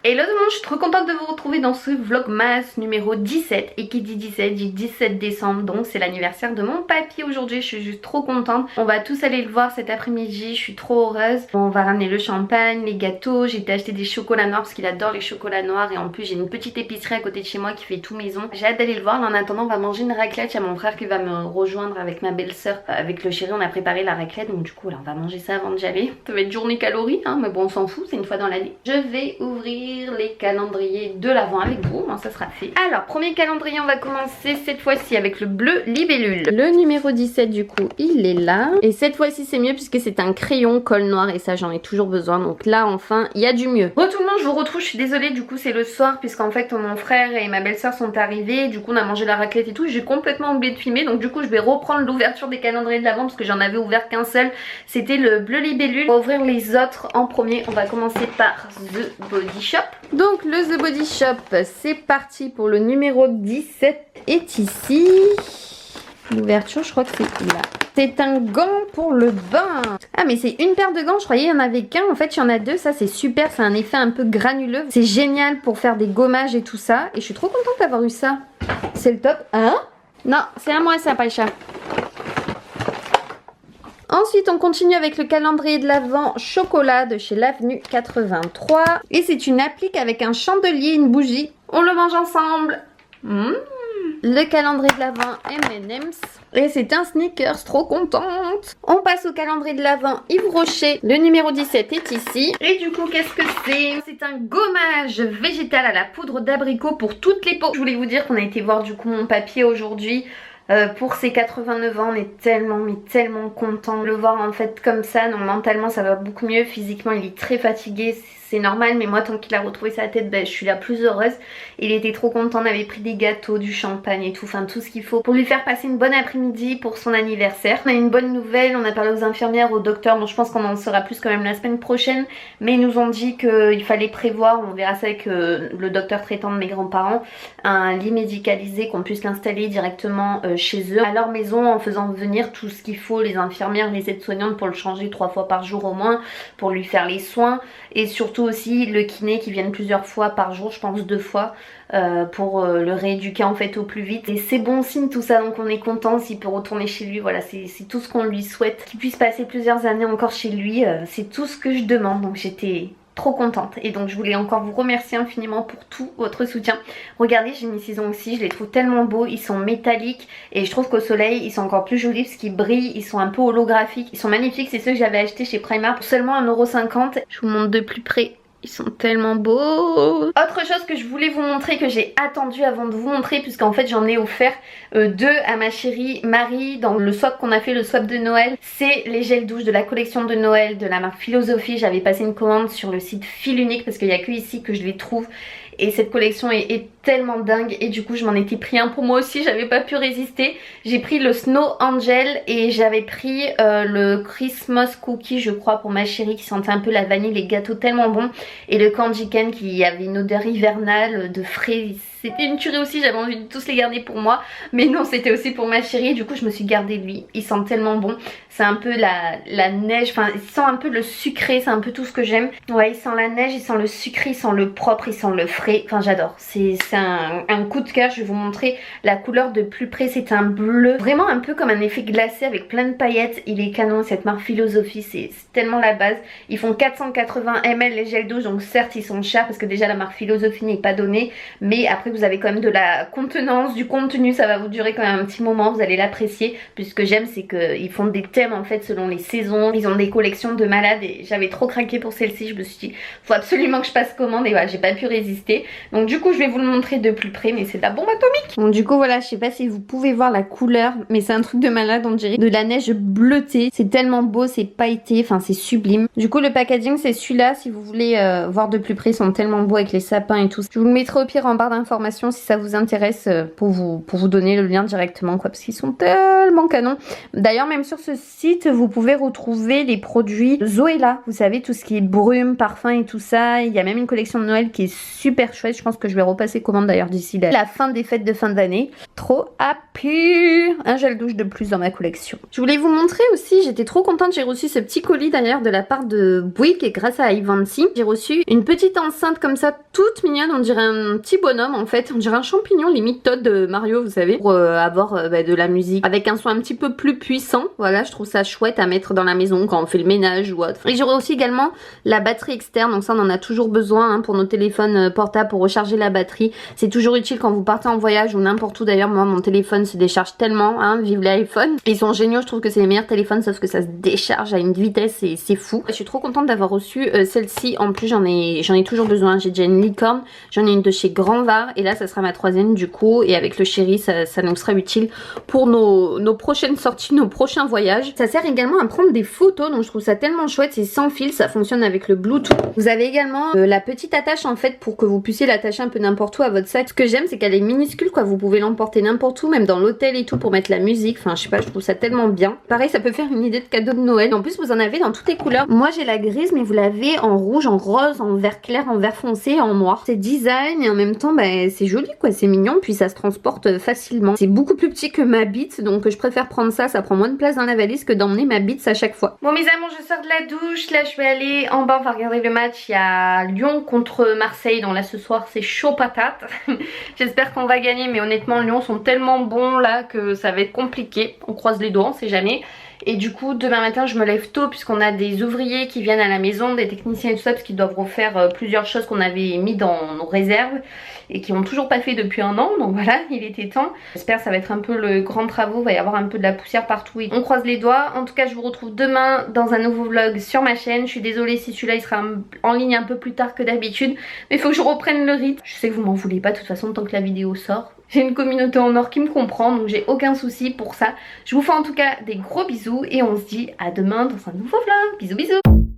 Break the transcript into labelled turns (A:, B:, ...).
A: Hello tout le monde, je suis trop contente de vous retrouver dans ce vlogmas numéro 17. Et qui dit 17 dit 17 décembre, donc c'est l'anniversaire de mon papy aujourd'hui. Je suis juste trop contente. On va tous aller le voir cet après-midi, je suis trop heureuse. On va ramener le champagne, les gâteaux. J'ai été acheter des chocolats noirs parce qu'il adore les chocolats noirs. Et en plus j'ai une petite épicerie à côté de chez moi qui fait tout maison. J'ai hâte d'aller le voir. En attendant on va manger une raclette. Il y a mon frère qui va me rejoindre avec ma belle-sœur. Avec le chéri on a préparé la raclette. Donc du coup là on va manger ça avant d'y aller. Ça va être journée calories hein, mais bon on s'en fout, c'est une fois dans l'année. Je vais ouvrir les calendriers de l'Avent avec vous, bon, ça sera fait. Alors premier calendrier, on va commencer cette fois-ci avec le bleu libellule. Le numéro 17 du coup il est là. Et cette fois-ci c'est mieux puisque c'est un crayon colle noir et ça j'en ai toujours besoin. Donc là enfin il y a du mieux. Bon tout le monde, je vous retrouve, je suis désolée, du coup c'est le soir puisqu'en fait mon frère et ma belle-sœur sont arrivés. Du coup on a mangé la raclette et tout, j'ai complètement oublié de filmer. Donc du coup je vais reprendre l'ouverture des calendriers de l'Avent parce que j'en avais ouvert qu'un seul. C'était le bleu libellule. On va ouvrir les autres en premier. On va commencer par The Body Shop. Donc le The Body Shop, c'est parti pour le numéro 17 est ici. L'ouverture, je crois que c'est là. C'est un gant pour le bain. Ah mais c'est une paire de gants, je croyais il y en avait qu'un. En fait il y en a deux, ça c'est super, c'est un effet un peu granuleux. C'est génial pour faire des gommages et tout ça. Et je suis trop contente d'avoir eu ça. C'est le top. Hein? Non, c'est à moi ça, Païcha. Ensuite, on continue avec le calendrier de l'Avent chocolat de chez l'Avenue 83. Et c'est une applique avec un chandelier et une bougie. On le mange ensemble. Le calendrier de l'Avent M&M's. Et c'est un sneakers, trop contente. On passe au calendrier de l'Avent Yves Rocher. Le numéro 17 est ici. Et du coup, qu'est-ce que c'est? C'est un gommage végétal à la poudre d'abricot pour toutes les peaux. Je voulais vous dire qu'on a été voir du coup mon papy aujourd'hui. Pour ses 89 ans, on est tellement mais tellement content de le voir en fait comme ça. Donc mentalement ça va beaucoup mieux, physiquement il est très fatigué, c'est normal, mais moi tant qu'il a retrouvé sa tête, ben, je suis la plus heureuse. Il était trop content, on avait pris des gâteaux, du champagne et tout, enfin tout ce qu'il faut pour lui faire passer une bonne après-midi pour son anniversaire. On a une bonne nouvelle, on a parlé aux infirmières, au docteur, bon je pense qu'on en saura plus quand même la semaine prochaine, mais ils nous ont dit qu'il fallait prévoir, on verra ça avec le docteur traitant de mes grands-parents, un lit médicalisé, qu'on puisse l'installer directement chez eux, à leur maison, en faisant venir tout ce qu'il faut, les infirmières, les aides-soignantes pour le changer 3 fois par jour au moins, pour lui faire les soins, et surtout aussi le kiné qui vienne plusieurs fois par jour, je pense 2 fois, pour le rééduquer en fait au plus vite. Et c'est bon signe tout ça, donc on est content s'il peut retourner chez lui, voilà c'est tout ce qu'on lui souhaite, qu'il puisse passer plusieurs années encore chez lui, c'est tout ce que je demande, donc j'étais trop contente. Et donc je voulais encore vous remercier infiniment pour tout votre soutien. Regardez, j'ai mis ces ongles aussi, je les trouve tellement beaux, ils sont métalliques et je trouve qu'au soleil ils sont encore plus jolis parce qu'ils brillent, ils sont un peu holographiques, ils sont magnifiques. C'est ceux que j'avais achetés chez Primark pour seulement 1,50 €. Je vous montre de plus près. Ils sont tellement beaux. Autre chose que je voulais vous montrer, que j'ai attendu avant de vous montrer, puisqu'en fait j'en ai offert 2 à ma chérie Marie dans le swap qu'on a fait, le swap de Noël. C'est les gels douche de la collection de Noël de la marque Philosophie. J'avais passé une commande sur le site Fil Unique parce qu'il n'y a que ici que je les trouve. Et cette collection est tellement dingue et du coup je m'en étais pris un pour moi aussi, j'avais pas pu résister. J'ai pris le Snow Angel et j'avais pris le Christmas Cookie je crois pour ma chérie qui sentait un peu la vanille, les gâteaux tellement bons. Et le Candy Cane qui avait une odeur hivernale de frais. C'était une tuerie aussi, j'avais envie de tous les garder pour moi. Mais non, c'était aussi pour ma chérie. Du coup, je me suis gardé lui. Il sent tellement bon. C'est un peu la neige. Enfin, il sent un peu le sucré. C'est un peu tout ce que j'aime. Ouais, il sent la neige, il sent le sucré, il sent le propre, il sent le frais. Enfin, j'adore. C'est un coup de cœur. Je vais vous montrer la couleur de plus près. C'est un bleu. Vraiment un peu comme un effet glacé avec plein de paillettes. Il est canon. Cette marque Philosophie, c'est tellement la base. Ils font 480 ml les gels douche. Donc certes, ils sont chers parce que déjà la marque Philosophie n'est pas donnée. Mais après, vous avez quand même de la contenance, du contenu, ça va vous durer quand même un petit moment, vous allez l'apprécier. Puis ce que j'aime c'est qu'ils font des thèmes en fait selon les saisons, ils ont des collections de malades et j'avais trop craqué pour celle-ci, je me suis dit faut absolument que je passe commande et voilà, j'ai pas pu résister. Donc du coup je vais vous le montrer de plus près, mais c'est de la bombe atomique. Donc du coup voilà, je sais pas si vous pouvez voir la couleur, mais c'est un truc de malade, on dirait de la neige bleutée, c'est tellement beau, c'est pailleté, enfin c'est sublime. Du coup le packaging c'est celui-là, si vous voulez voir de plus près, ils sont tellement beaux avec les sapins et tout. Je vous le mettrai au pire en barre d'informations informations si ça vous intéresse pour vous donner le lien directement quoi, parce qu'ils sont tellement canons. D'ailleurs même sur ce site vous pouvez retrouver les produits Zoella, vous savez tout ce qui est brume, parfum et tout ça. Il y a même une collection de Noël qui est super chouette, je pense que je vais repasser commande d'ailleurs d'ici la fin des fêtes de fin d'année. Trop happy, un gel douche de plus dans ma collection. Je voulais vous montrer aussi, j'étais trop contente, j'ai reçu ce petit colis d'ailleurs de la part de Bouygues et grâce à Ivancy. J'ai reçu une petite enceinte comme ça, toute mignonne, on dirait un petit bonhomme en fait, on dirait un champignon limite Todd de Mario, vous savez, pour avoir de la musique avec un son un petit peu plus puissant. Voilà, je trouve ça chouette à mettre dans la maison quand on fait le ménage ou autre. Et j'aurai aussi également la batterie externe, donc ça on en a toujours besoin hein, pour nos téléphones portables, pour recharger la batterie. C'est toujours utile quand vous partez en voyage ou n'importe où. D'ailleurs moi mon téléphone se décharge tellement, hein, vive les iPhones. Ils sont géniaux, je trouve que c'est les meilleurs téléphones, sauf que ça se décharge à une vitesse et c'est fou. Je suis trop contente d'avoir reçu celle-ci, en plus j'en ai toujours besoin. J'ai déjà une licorne, j'en ai une de chez Grand Var et là ça sera ma troisième du coup, et avec le chéri ça nous sera utile pour nos prochaines sorties, nos prochains voyages. Ça sert également à prendre des photos, donc je trouve ça tellement chouette, c'est sans fil, ça fonctionne avec le Bluetooth. Vous avez également la petite attache en fait pour que vous puissiez l'attacher un peu n'importe où à votre sac. Ce que j'aime c'est qu'elle est minuscule quoi, vous pouvez l'emporter n'importe où, même dans l'hôtel et tout pour mettre la musique, enfin je sais pas, je trouve ça tellement bien. Pareil ça peut faire une idée de cadeau de Noël. En plus vous en avez dans toutes les couleurs. Moi j'ai la grise mais vous l'avez en rouge, en rose, en vert clair, en vert foncé, en noir. C'est design et en même temps c'est joli quoi, c'est mignon, puis ça se transporte facilement. C'est beaucoup plus petit que ma Beats, donc je préfère prendre ça, ça prend moins de place dans la valise que d'emmener ma Beats à chaque fois. Bon mes amours, je sors de la douche, là je vais aller en bas, on va regarder le match. Il y a Lyon contre Marseille, donc là ce soir c'est chaud patate. J'espère qu'on va gagner, mais honnêtement Lyon sont tellement bons là que ça va être compliqué. On croise les doigts, on sait jamais. Et du coup demain matin je me lève tôt puisqu'on a des ouvriers qui viennent à la maison, des techniciens et tout ça, parce qu'ils doivent refaire plusieurs choses qu'on avait mis dans nos réserves et qui n'ont toujours pas fait depuis un an, donc voilà, il était temps. J'espère que ça va être un peu le grand travaux, il va y avoir un peu de la poussière partout et on croise les doigts. En tout cas je vous retrouve demain dans un nouveau vlog sur ma chaîne. Je suis désolée si celui-là il sera en ligne un peu plus tard que d'habitude, mais il faut que je reprenne le rythme. Je sais que vous m'en voulez pas de toute façon tant que la vidéo sort. J'ai une communauté en or qui me comprend, donc j'ai aucun souci pour ça. Je vous fais en tout cas des gros bisous et on se dit à demain dans un nouveau vlog. Bisous bisous.